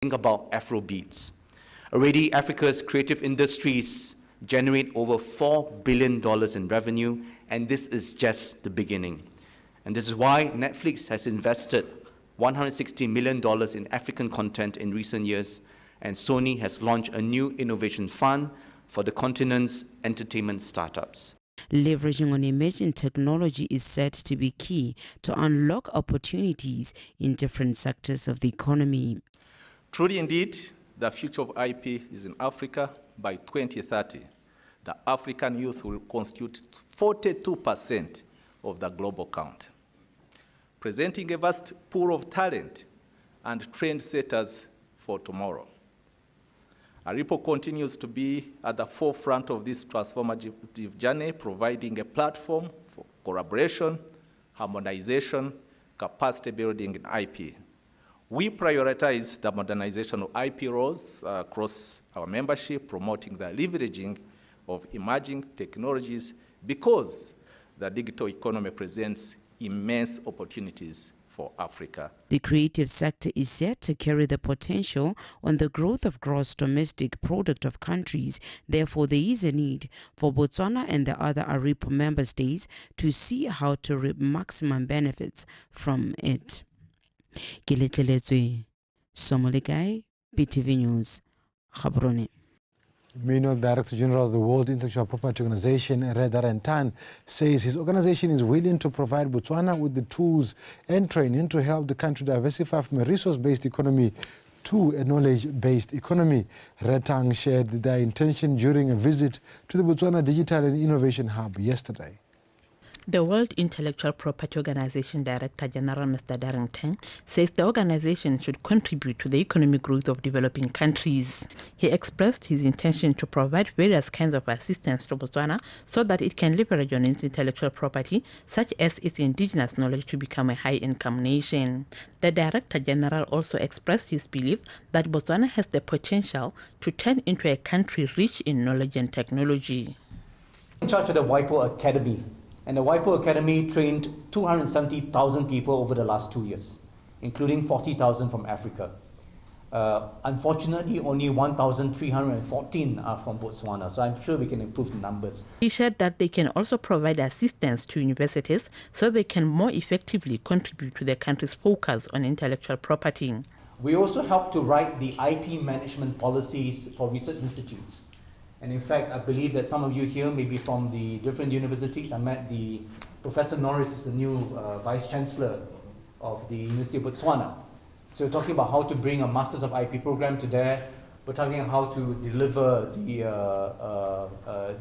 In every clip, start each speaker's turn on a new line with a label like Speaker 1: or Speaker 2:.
Speaker 1: Think about Afro beats. Already, Africa's creative industries generate over $4 billion in revenue, and this is just the beginning. And this is why Netflix has invested $160 million in African content in recent years, and Sony has launched a new innovation fund for the continent's entertainment startups.
Speaker 2: Leveraging on emerging technology is said to be key to unlock opportunities in different sectors of the economy.
Speaker 3: Truly indeed, the future of IP is in Africa. By 2030, the African youth will constitute 42% of the global count, presenting a vast pool of talent and trendsetters for tomorrow. Aripo continues to be at the forefront of this transformative journey, providing a platform for collaboration, harmonization, capacity building in IP. We prioritize the modernization of IP roles across our membership, promoting the leveraging of emerging technologies because the digital economy presents immense opportunities for Africa.
Speaker 2: The creative sector is set to carry the potential on the growth of gross domestic product of countries. Therefore, there is a need for Botswana and the other ARIPO member states to see how to reap maximum benefits from it. Kiletleletswe, Somolikai, PTV News, Gaborone.
Speaker 4: Meanwhile, Director General of the World Intellectual Property Organization, Reda Rentan, says his organization is willing to provide Botswana with the tools and training to help the country diversify from a resource-based economy to a knowledge-based economy. Rentan shared their intention during a visit to the Botswana Digital and Innovation Hub yesterday.
Speaker 5: The World Intellectual Property Organization Director General Mr. Dikgang says the organization should contribute to the economic growth of developing countries. He expressed his intention to provide various kinds of assistance to Botswana so that it can leverage on its intellectual property, such as its indigenous knowledge, to become a high-income nation. The Director General also expressed his belief that Botswana has the potential to turn into a country rich in knowledge and technology.
Speaker 6: In charge of the WIPO Academy. And the WIPO Academy trained 270,000 people over the last 2 years, including 40,000 from Africa. Unfortunately, only 1,314 are from Botswana, so I'm sure we can improve the numbers.
Speaker 5: He said that they can also provide assistance to universities so they can more effectively contribute to their country's focus on intellectual property.
Speaker 6: We also help to write the IP management policies for research institutes. And in fact, I believe that some of you here may be from the different universities. I met the Professor Norris, is the new Vice Chancellor of the University of Botswana. So we're talking about how to bring a Masters of IP program to there. We're talking about how to deliver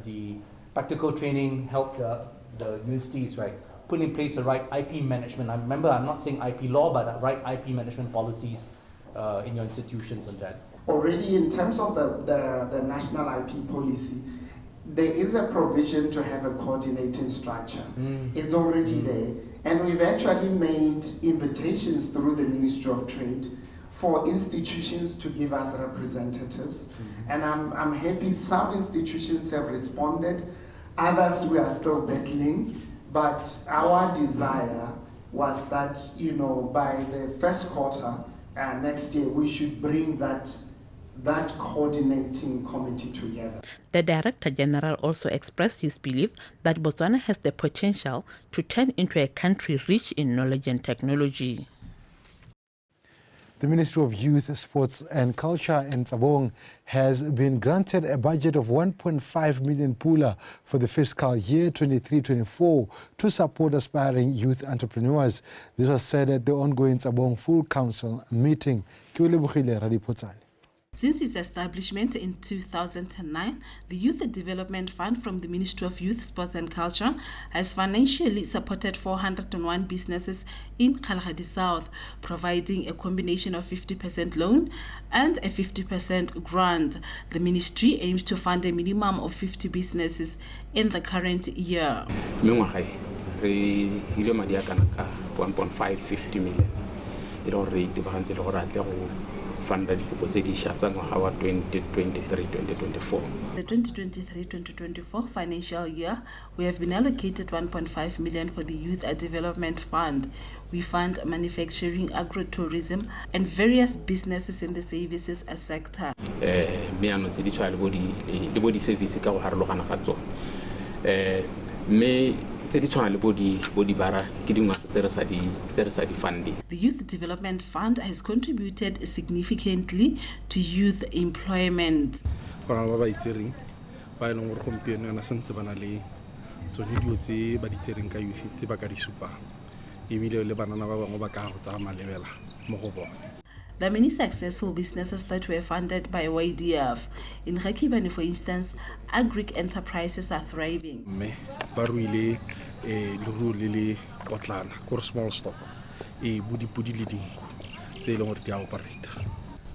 Speaker 6: the practical training, help the universities, right, put in place the right IP management. I remember, I'm not saying IP law, but the right IP management policies in your institutions and that.
Speaker 7: Already in terms of the national IP policy, there is a provision to have a coordinating structure. It's already there. And we've actually made invitations through the Ministry of Trade for institutions to give us representatives. And I'm happy some institutions have responded, others we are still battling, but our desire was that, you know, by the first quarter next year, we should bring that coordinating committee together.
Speaker 5: The Director General also expressed his belief that Botswana has the potential to turn into a country rich in knowledge and technology.
Speaker 4: The Ministry of Youth, Sports and Culture in Tsabong has been granted a budget of 1.5 million pula for the fiscal year 23-24 to support aspiring youth entrepreneurs. This was said at the ongoing Tsabong Full Council meeting.
Speaker 8: Since its establishment in 2009, the Youth Development Fund from the Ministry of Youth, Sports and Culture has financially supported 401 businesses in Kalahari South, providing a combination of 50% loan and a 50% grant. The ministry aims to fund a minimum of 50 businesses in the current year.
Speaker 9: 1.550 million. funda dikopo tse di šwa tsa ngwaga wa 2023-2024.
Speaker 8: The 2023-2024 financial year, we have been allocated 1.5 million for the Youth Development Fund. We fund manufacturing, agro-tourism, and various businesses in the services sector.
Speaker 9: Meano tse di tshwana le bo di service ka go harologana ga tsone. Me tse di tshwana le bo di bara ke dingwe tse re sa di funding.
Speaker 8: The Youth Development Fund has contributed significantly to youth employment.
Speaker 10: Ba itsering ba ile gore gompieno na sentse bana le tsone dio tse ba di tsereng ka youth tse ba ka di supa ebile le banana ba bangwe ba ka go tsa malebela mo go bona.
Speaker 8: There are many successful businesses that were funded by YDF. In Rakibane, for instance, agric enterprises are thriving.
Speaker 10: Me ba ruile leruo le le potlana ko small stock budi le dinku tse ile gore di a operate.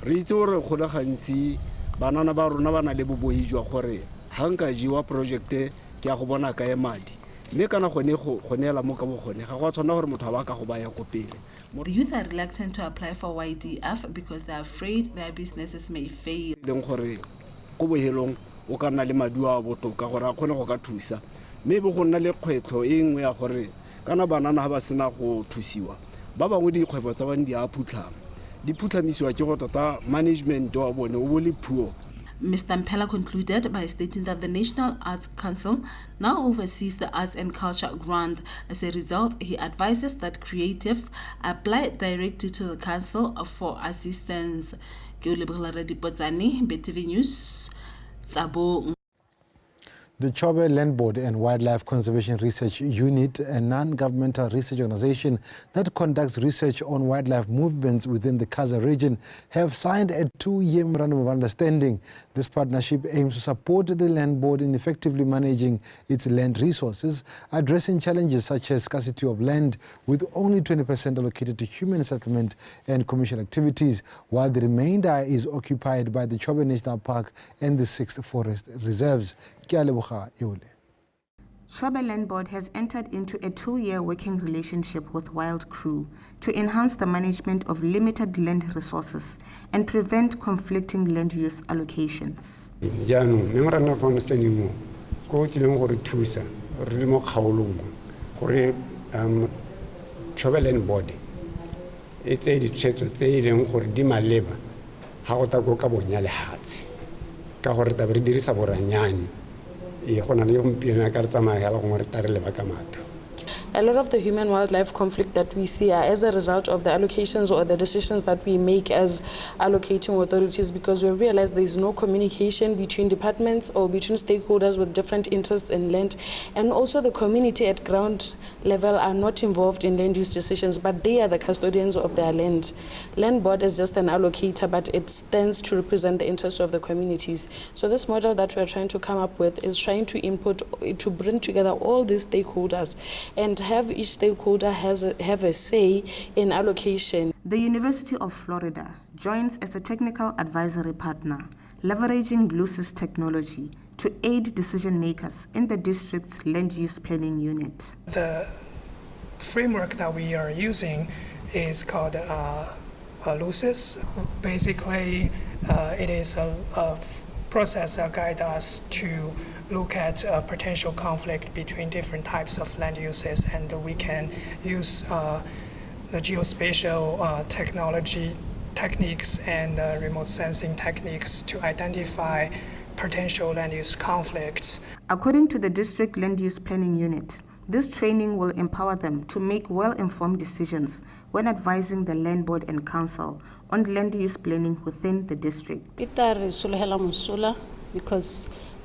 Speaker 11: Re itse gore go le gantsi banana ba rona ba na le bobohi jwa gore hanka jiwa project ke ya go bona ka e madi mme kana go neela mo ka bogone ga go tshwana gore motho ba ka go baya go pele.
Speaker 8: The youth are reluctant to apply for YDF because they are afraid their businesses may fail.
Speaker 11: Leng gore go bohelong o ka nna le maduo a botoka gore a kgone go ka thusa mme be go nna le kgwetlho e nngwe ya gore kana banana ha ba sena go thusiwa ba bangwe dikgwebo tsa bane di a phutlhama di phutlhamisiwa ke go tota management wa bone o bole puo.
Speaker 8: Mr. Mpela concluded by stating that the National Arts Council now oversees the arts and culture grant. As a result, he advises that creatives apply directly to the council for assistance. BTV News, Tsabo.
Speaker 4: The Chobe Land Board and Wildlife Conservation Research Unit, a non-governmental research organization that conducts research on wildlife movements within the Khaza region, have signed a 2-year memorandum of understanding. This partnership aims to support the Land Board in effectively managing its land resources, addressing challenges such as scarcity of land, with only 20% allocated to human settlement and commercial activities, while the remainder is occupied by the Chobe National Park and the 6th Forest Reserves.
Speaker 12: Chobe Land Board has entered into a 2-year working relationship with Wild Crew to enhance the management of limited land resources and prevent conflicting land use allocations.
Speaker 13: Memorandum of understanding mo go tileng gore thusa re mo kgaolong gore Chobe Land Board e tse di tshwetso tse ileng gore di maleba ha go ta go ka bonya le hatsi ka gore ta re dirisa boranyane. A lot of
Speaker 14: the human-wildlife conflict that we see are as a result of the allocations or the decisions that we make as allocating authorities, because we realize there is no communication between departments or between stakeholders with different interests in land, and also the community at ground level are not involved in land use decisions, but they are the custodians of their land. Land Board is just an allocator, but it stands to represent the interests of the communities. So this model that we are trying to come up with is trying to bring together all these stakeholders and have each stakeholder have a say in allocation.
Speaker 12: The University of Florida joins as a technical advisory partner, leveraging GLUSIS technology to aid decision makers in the district's land use planning unit.
Speaker 15: The framework that we are using is called GLUSIS. Basically, it is a process that guides us to look at potential conflict between different types of land uses, and we can use the geospatial techniques and remote sensing techniques to identify potential land use conflicts.
Speaker 12: According to the District Land Use Planning Unit, this training will empower them to make well-informed decisions when advising the Land Board and Council on land use planning within the district.
Speaker 16: Because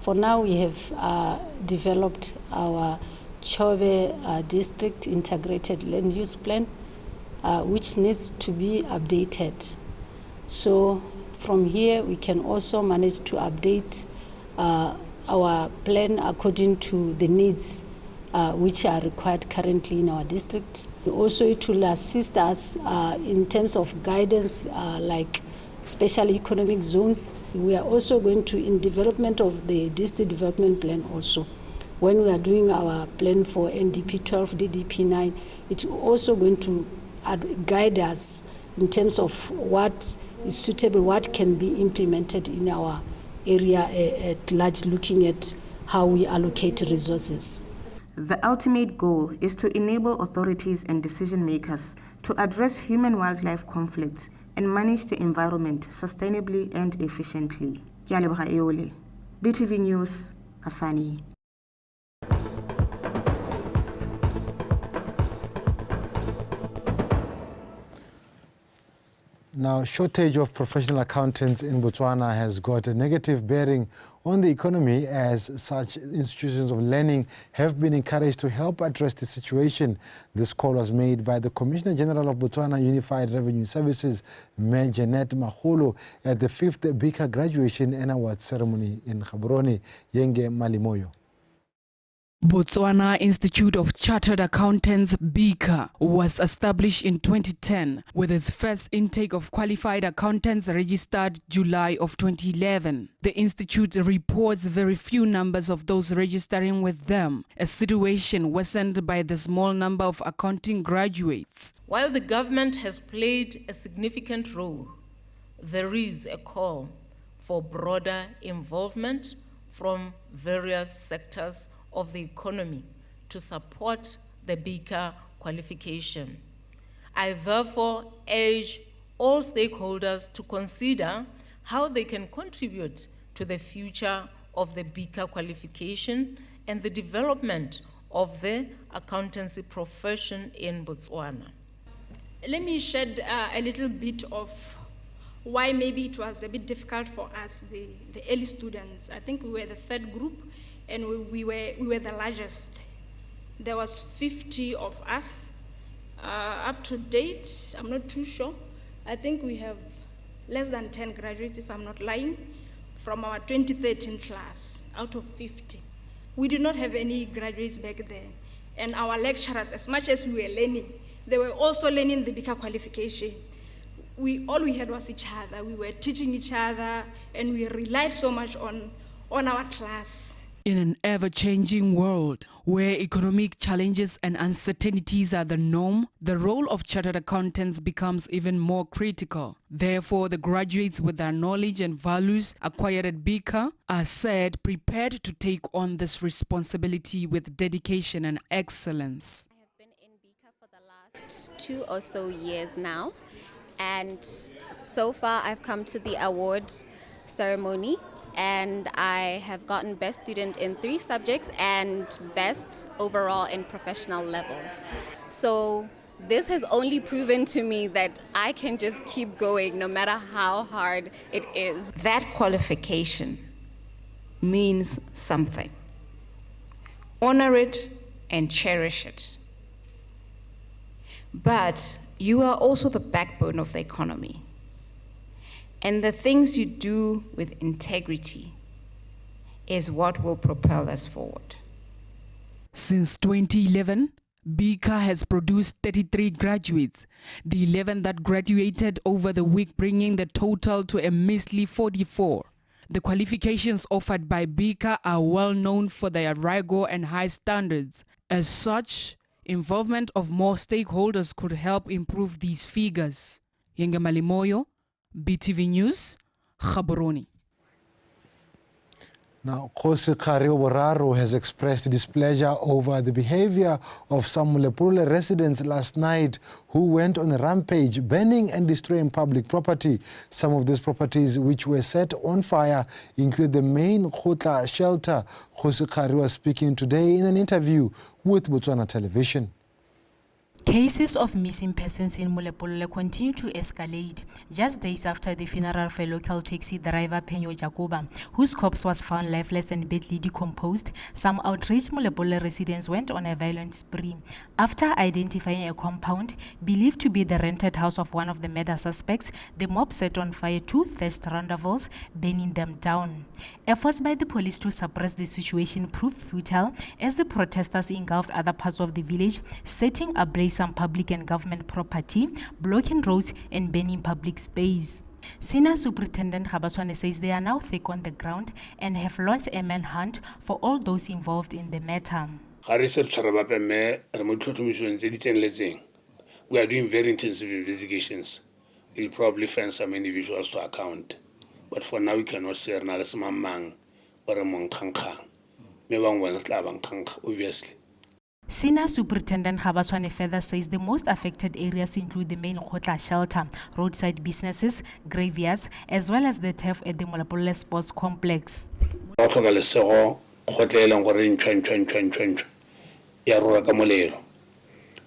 Speaker 16: for now we have developed our Chobe District Integrated Land Use Plan, which needs to be updated. So from here we can also manage to update our plan according to the needs which are required currently in our district. Also it will assist us in terms of guidance like special economic zones. We are also going to, in development of the district development plan also, when we are doing our plan for NDP 12, DDP 9, it's also going to guide us in terms of what is suitable, what can be implemented in our area at large, looking at how we allocate resources.
Speaker 12: The ultimate goal is to enable authorities and decision makers to address human-wildlife conflicts and manage the environment sustainably and efficiently. BTV News, Kasani.
Speaker 4: Now, shortage of professional accountants in Botswana has got a negative bearing on the economy, as such institutions of learning have been encouraged to help address the situation. This call was made by the Commissioner General of Botswana Unified Revenue Services, Mayor Janet Maholo, at the 5th Bika graduation and award ceremony in Gaborone. Yenge Malimoyo.
Speaker 2: Botswana Institute of Chartered Accountants, Bika, was established in 2010 with its first intake of qualified accountants registered July of 2011. The institute reports very few numbers of those registering with them, a situation worsened by the small number of accounting graduates.
Speaker 17: While the government has played a significant role, there is a call for broader involvement from various sectors of the economy to support the Bika qualification. I therefore urge all stakeholders to consider how they can contribute to the future of the Bika qualification and the development of the accountancy profession in Botswana.
Speaker 18: Let me shed a little bit of why maybe it was a bit difficult for us, the early students. I think we were the third group, and we were the largest. There was 50 of us. Up to date, I'm not too sure. I think we have less than 10 graduates, if I'm not lying, from our 2013 class, out of 50. We did not have any graduates back then. And our lecturers, as much as we were learning, they were also learning the Bika qualification. All we had was each other. We were teaching each other, and we relied so much on our class.
Speaker 2: In an ever-changing world where economic challenges and uncertainties are the norm, the role of chartered accountants becomes even more critical. Therefore, the graduates with their knowledge and values acquired at Bika are said prepared to take on this responsibility with dedication and excellence.
Speaker 19: I have been in Bika for the last 2 or so years now, and so far I've come to the awards ceremony, and I have gotten best student in 3 subjects and best overall in professional level. So this has only proven to me that I can just keep going no matter how hard it is.
Speaker 20: That qualification means something. Honor it and cherish it. But you are also the backbone of the economy. And the things you do with integrity is what will propel us forward.
Speaker 2: Since 2011, Bika has produced 33 graduates, the 11 that graduated over the week bringing the total to a measly 44. The qualifications offered by Bika are well known for their rigor and high standards. As such, involvement of more stakeholders could help improve these figures. Yenge Malimoyo, BTV News, Gaborone.
Speaker 4: Now, Khosi Boraro has expressed displeasure over the behavior of some Mulepulule residents last night who went on a rampage, burning and destroying public property. Some of these properties which were set on fire include the main Khotla shelter. Khosi was speaking today in an interview with Botswana Television.
Speaker 21: Cases of missing persons in Mulepulule continue to escalate just days after the funeral of a local taxi driver, Penyo Jacoba, whose corpse was found lifeless and badly decomposed. Some outraged Mulepulule residents went on a violent spree after identifying a compound believed to be the rented house of one of the murder suspects. The mob set on fire 2 thirst roundabouts, burning them down. Efforts by the police to suppress the situation proved futile as the protesters engulfed other parts of the village, setting ablaze some public and government property, blocking roads and burning public space. Senior Superintendent Habaswane says they are now thick on the ground and have launched a manhunt for all those involved in the matter.
Speaker 22: We are doing very intensive investigations.
Speaker 1: We'll probably find some individuals to account. But for now, we cannot say Mang or Monkankang. Obviously.
Speaker 21: Senior Superintendent Khabaswane further says the most affected areas include the main Khotla shelter, roadside businesses, graveyards, as well as the turf at the Molapole Sports Complex.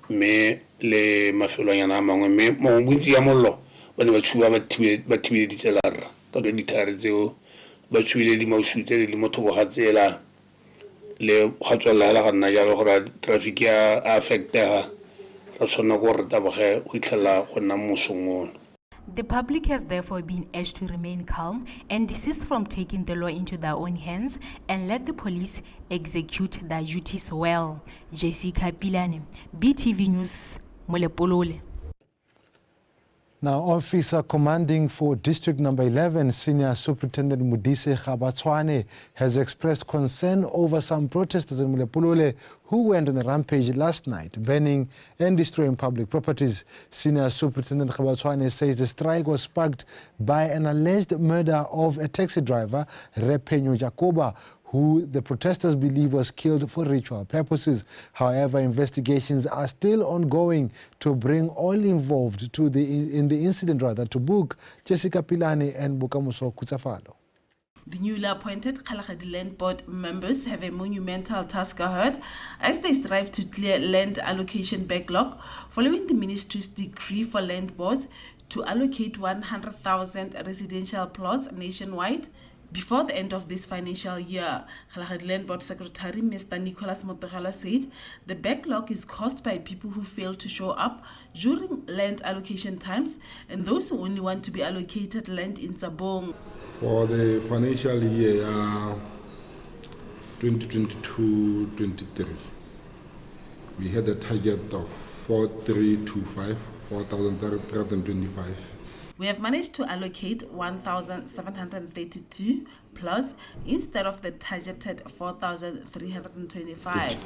Speaker 1: Me le mafelonyana a mangwe me mo bontsi ya mollo ba ne ba tshuba ba thibile ditselara ka dithaere tseo ba tshuile di mausu tse di mo thoko ga tsela le ga tswela hela ga nna jalo gore traffic ya affectega ra tshwanela go re taboge go itlhela go nna mosong ono.
Speaker 21: The public has therefore been urged to remain calm and desist from taking the law into their own hands and let the police execute their duties well. Jessica Pilane, BTV News, Molepolole.
Speaker 4: Now, Officer Commanding for District Number 11, Senior Superintendent Modise Khabaswane, has expressed concern over some protesters in Molepolole who went on a rampage last night, burning and destroying public properties. Senior Superintendent Khabaswane says the strike was sparked by an alleged murder of a taxi driver, Repenyo Jacoba, who the protesters believe was killed for ritual purposes. However, investigations are still ongoing to bring all involved to in the incident to book. Jessica Pilani and Bukamuso Kutsafalo.
Speaker 8: The newly appointed Kalahadi Land Board members have a monumental task ahead as they strive to clear land allocation backlog following the ministry's decree for land boards to allocate 100,000 residential plots nationwide before the end of this financial year. Kalahadi Land Board Secretary Mr. Nicholas Motogala said the backlog is caused by people who fail to show up during land allocation times and those who only want to be allocated land in Zabong.
Speaker 10: For the financial year 2022-23, we had a target of 4,325.
Speaker 8: We have managed to allocate 1,732 plus instead of the targeted 4,325.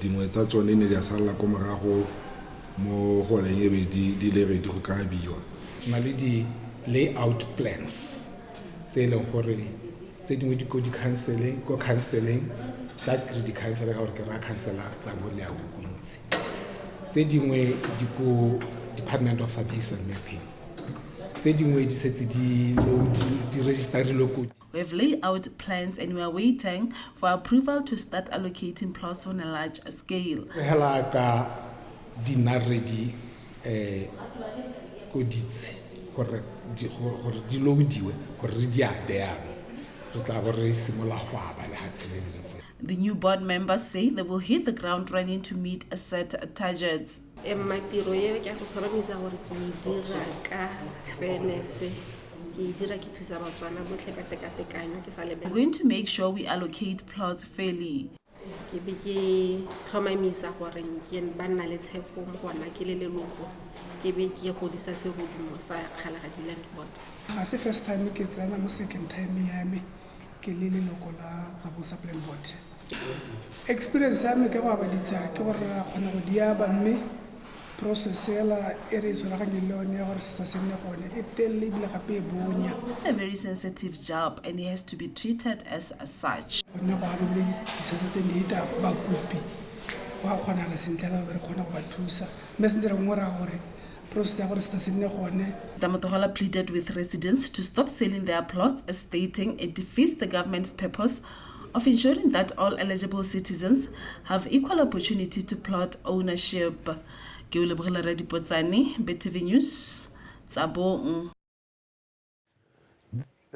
Speaker 10: Dingwe tsa tsone ne di a sala ko morago mo go leng ebe di le ready go ka biwa. Na le di layout plans tse leng gore tse dingwe di ko di counseling that di counseling ga re ra counselor tsa mo le a bontsi. Tse dingwe di ko Department of Service and Mapping. Tse dingwe di setse di register local.
Speaker 8: We have laid out plans and we are waiting for approval to start allocating plots on a large scale.
Speaker 10: Hela ka di na ready ko ditse gore di loadiwe gore di a beya re tla bo re simola go aba le hatseletse.
Speaker 8: The new board members say they will hit the ground running to meet a set targets.
Speaker 22: We're
Speaker 8: going to make sure we allocate plots fairly.
Speaker 15: As first time ke tsena mo second time ya me ke le leloko la tsa bo supply board. Experience ya me ke ba ditsa ke gore ra khona go dia ba mme process ela ere so la ga nyelone ya gore se se nne gone e telle bile gape e bonya.
Speaker 8: A very sensitive job and it has to be treated as such.
Speaker 15: Ona ba le se se te nita ba kopi wa khona la sentela ba re khona go ba thusa mme se tsere ngora gore
Speaker 8: Damotogola pleaded with residents to stop selling their plots, stating it defeats the government's purpose of ensuring that all eligible citizens have equal opportunity to plot ownership. BTV News, Tsabong.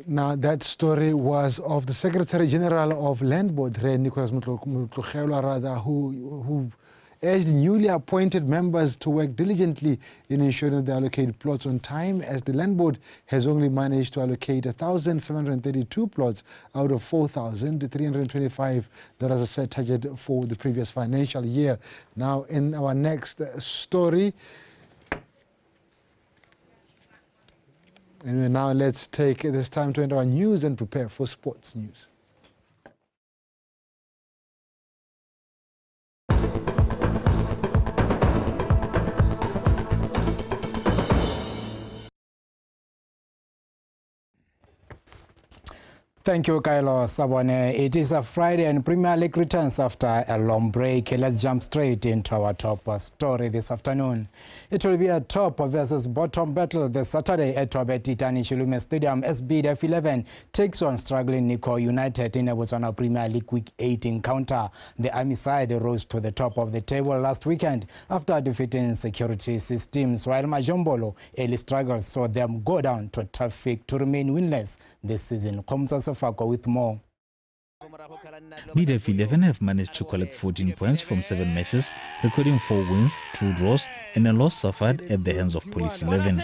Speaker 4: Now, that story was of the Secretary General of Land Board, Nicholas Motogala, who urged newly appointed members to work diligently in ensuring they allocate plots on time, as the Land Board has only managed to allocate 1,732 plots out of 4,325 that was a set target for the previous financial year. Now, in our next story, and now let's take this time to enter our news and prepare for sports news. Thank you, Kylo Sabone. It is a Friday and Premier League returns after a long break. Let's jump straight into our top story this afternoon. It will be a top versus bottom battle this Saturday at Titani Chilume Stadium as BDF 11 takes on struggling Nico United in a Botswana Premier League Week 8 encounter. The Army side rose to the top of the table last weekend after defeating security systems, while Majombolo early struggles saw them go down to a tough fake to remain winless this season. With more.
Speaker 3: BDF 11 have managed to collect 14 points from 7 matches, recording 4 wins, 2 draws, and a loss suffered at the hands of Police 11.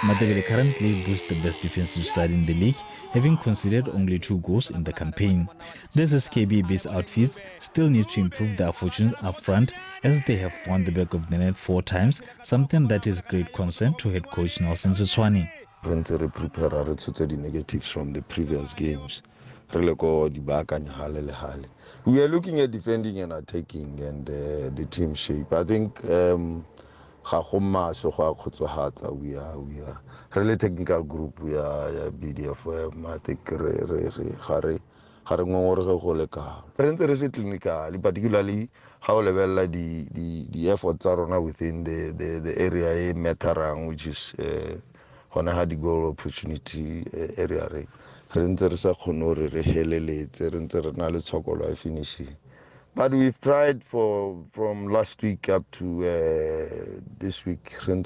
Speaker 3: Matebele currently boasts the best defensive side in the league, having conceded only 2 goals in the campaign. These SKB-based outfits still need to improve their fortunes up front, as they have found the back of the net 4 times, something that is great concern to head coach Nelson Setswane.
Speaker 22: When they prepare the negatives from the previous games, we are looking at defending and attacking and the team shape. I think we are really technical group. We are BDF. I think particularly how level the efforts are within the area Metarang, which is when I had the goal opportunity area. But we've tried from last week up to this week to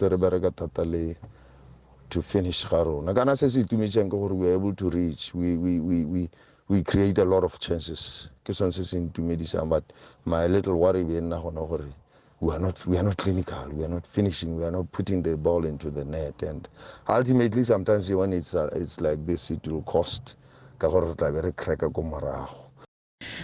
Speaker 22: finish Garo. We were able to reach. We create a lot of chances. But my little worry we are not clinical, we are not finishing, we are not putting the ball into the net, and ultimately sometimes when it's like this, it will cost.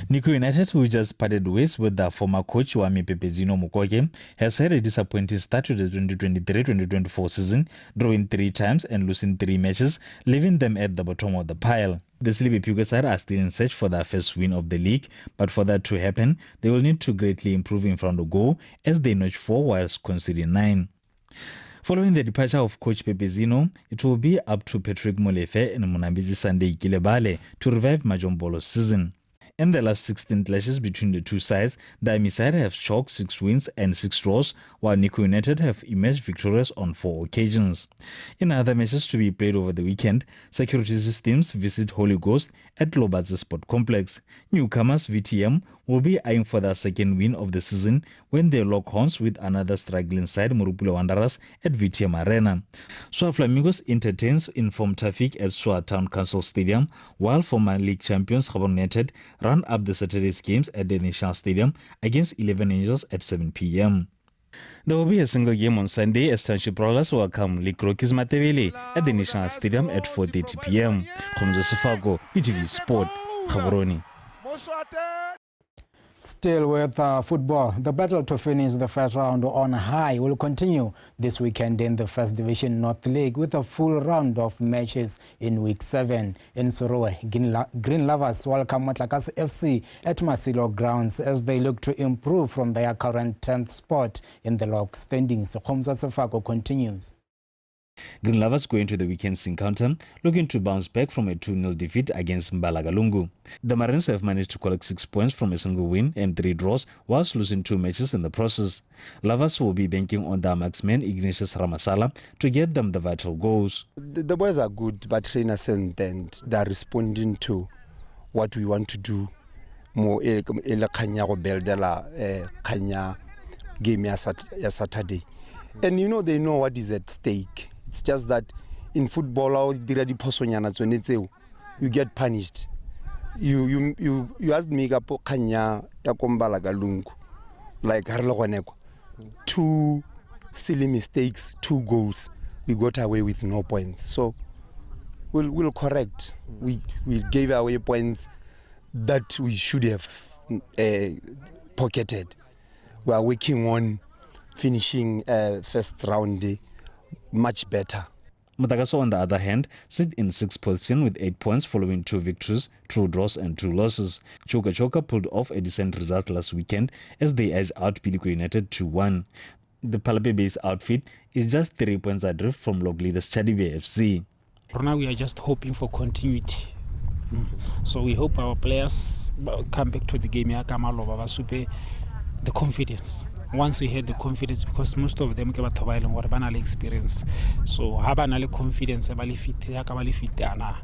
Speaker 3: Nico United, who just parted ways with their former coach Wami Pepezino Mukwege, has had a disappointing start to the 2023-2024 season, drawing 3 times and losing 3 matches, leaving them at the bottom of the pile. The Sleepy Puga side are still in search for their first win of the league, but for that to happen, they will need to greatly improve in front of goal as they notch 4 whilst conceding 9. Following the departure of coach Pepezino, it will be up to Patrick Molefe and Munambizi Sunday Kilebale to revive Majombolo's season. In the last 16 clashes between the two sides, the Army side have chalked 6 wins and 6 draws, while Nico United have emerged victorious on 4 occasions. In other matches to be played over the weekend, security systems visit Holy Ghost at Lobatse Sport Complex. Newcomers VTM will be eyeing for their second win of the season when they lock horns with another struggling side, Morupule Wanderers, at VTM Arena. Swa Flamingos entertains informed traffic at Swa Town Council Stadium, while former league champions Gabon United run up the Saturday's games at the National Stadium against 11 Angels at 7 p.m. There will be a single game on Sunday as Township Rollers welcome League Rockies Matebele at the National Stadium at 4:30 p.m. Khomzo Sifago, BTV Sport, Gaborone.
Speaker 4: Still with football, the battle to finish the first round on high will continue this weekend in the First Division North League with a full round of matches in Week 7. In Sorowe, Green Lovers welcome Matlakase FC at Masilo Grounds as they look to improve from their current 10th spot in the log standings. Khomza Sefako continues.
Speaker 3: Green Lovers go into the weekend's encounter looking to bounce back from a 2-0 defeat against Mbalagalungu. The Marines have managed to collect 6 points from a single win and 3 draws whilst losing 2 matches in the process. Lovers will be banking on their marksman Ignatius Ramasala to get them the vital goals.
Speaker 23: The boys are good, but trainers and they are responding to what we want to do. More Kanya game Saturday. And you know, they know what is at stake. It's just that in football, you get punished. You asked me Kanya Yakombalagalungu, like Harlogoneko. 2 silly mistakes, 2 goals. We got away with no points. So we'll correct. We gave away points that we should have pocketed. We are working on finishing first round much better.
Speaker 3: Matagaso, on the other hand, sit in 6th position with 8 points following 2 victories, 2 draws and 2 losses. Choka Choka pulled off a decent result last weekend as they edged out Piliko United 2-1. The Palape-based outfit is just 3 points adrift from log leaders Chadibe FC.
Speaker 24: For now, we are just hoping for continuity
Speaker 5: So we hope our players come back to the game the confidence. Once we had the confidence, because most of them ke batho ba ileng gore ba na le experience, so ha ba na le confidence ba le fit ya ka ba le fit ana,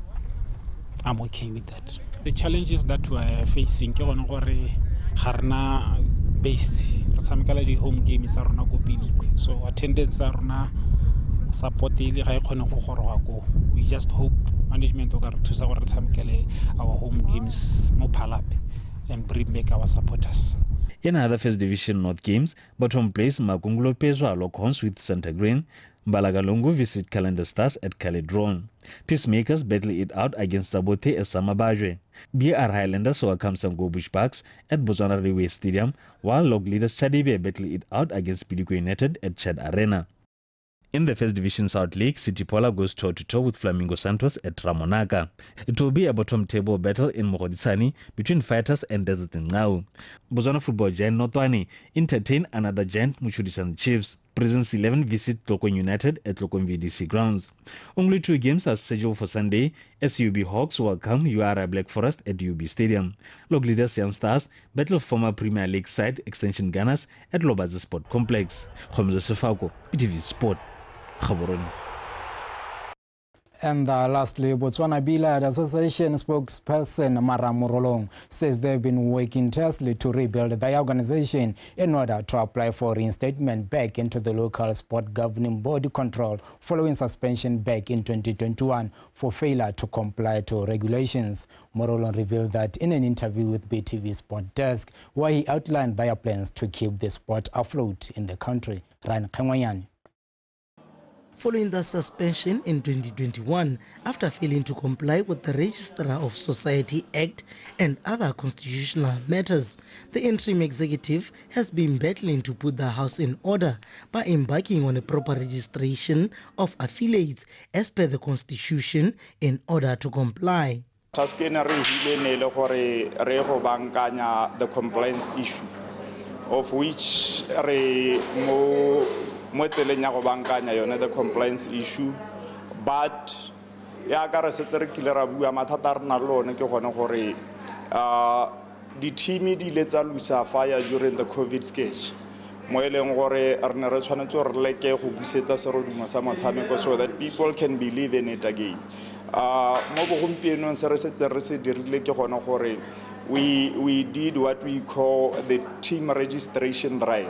Speaker 5: I'm okay with that. The challenges that we are facing ke gone gore ga rena base re tshamekela di home games tsa rona go Pilikwe, so attendance tsa rona support ile ga e kgone go goroga go. We just hope management o ka re thusa gore re tshamekele our home games mo Phalape and bring back our supporters.
Speaker 3: In other First Division North games, bottom place Makungulo Pezwa locks with Santa Green. Mbalagalungu visit Calendar Stars at Caledron. Peacemakers battle it out against Sabote at Samabajwe. BR Highlanders welcome Sango Bush Parks at Botswana Railway Stadium, while log leaders Chadibe battle it out against Piliko United at Chad Arena. In the First Division South League, City Pola goes toe-to-toe with Flamingo Santos at Ramonaka. It will be a bottom table battle in Mogodisani between Fighters and Desert Ngau. Botswana football giant Notwani entertain another giant Muchudisan Chiefs. Prisons 11 visit Tlokwen United at Tlokwen VDC grounds. Only 2 games are scheduled for Sunday as UB Hawks welcome URI Black Forest at UB Stadium. Log leaders Young Stars battle former Premier League side Extension Gunners at Lobazi Sport Complex. Khomzo Sefako, PTV Sport.
Speaker 6: And lastly, Botswana Billiard Association spokesperson Mara Morolong says they've been working tirelessly to rebuild their organization in order to apply for reinstatement back into the local sport governing body control following suspension back in 2021 for failure to comply to regulations. Morolong revealed that in an interview with BTV Sport Desk, where he outlined their plans to keep the sport afloat in the country. Ryan Kengwayan.
Speaker 7: Following the suspension in 2021 after failing to comply with the Registrar of Society Act and other constitutional matters, the interim executive has been battling to put the house in order by embarking on a proper registration of affiliates as per the constitution in order to comply.
Speaker 24: The compliance issue, of which the compliance issue, but the team lusa fire during the COVID sketch. So that people can believe in it again. We did what we call the team registration drive.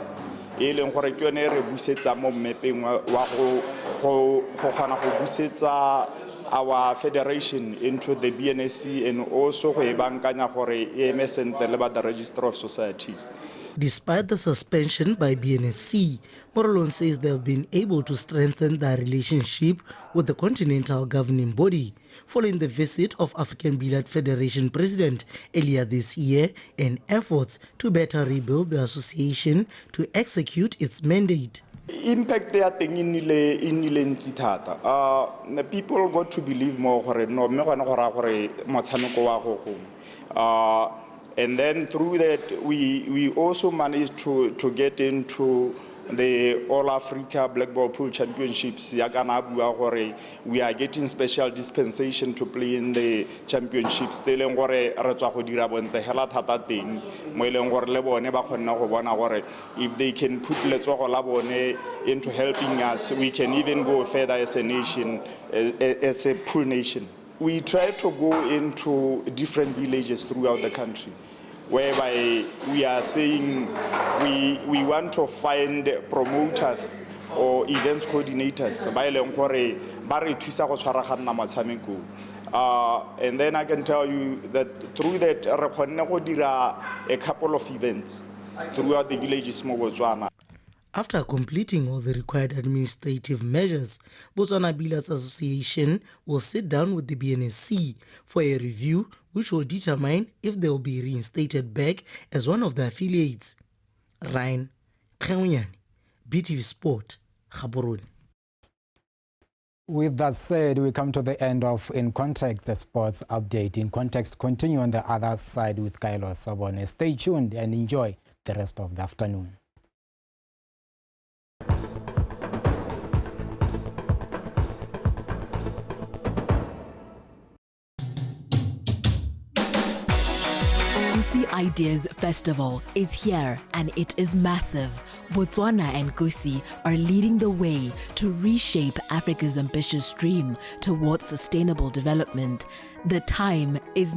Speaker 24: Our federation into the BNSC and also EMS and the Register of Societies.
Speaker 7: Despite the suspension by BNSC, Morolong says they have been able to strengthen their relationship with the continental governing body following the visit of African Billiard Federation President earlier this year and efforts to better rebuild the association to execute its mandate.
Speaker 24: Impact they are taking in the people got to believe more and then through that we also managed to get into the All Africa Black Ball Pool Championships. We are getting special dispensation to play in the championships. If they can put into helping us, we can even go further as a nation, as a pool nation. We try to go into different villages throughout the country, whereby we are saying we want to find promoters or events coordinators. And then I can tell you that through that, a couple of events throughout the villages of Botswana.
Speaker 7: After completing all the required administrative measures, Botswana Billiards Association will sit down with the BNSC for a review which will determine if they will be reinstated back as one of the affiliates. Ryan Kengwanyane, BTV Sport, Gaborone.
Speaker 6: With that said, we come to the end of In Context, the sports update. In Context, continue on the other side with Kylo Sabone. Stay tuned and enjoy the rest of the afternoon.
Speaker 9: Ideas Festival is here and it is massive. Botswana and Gusi are leading the way to reshape Africa's ambitious dream towards sustainable development. The time is now.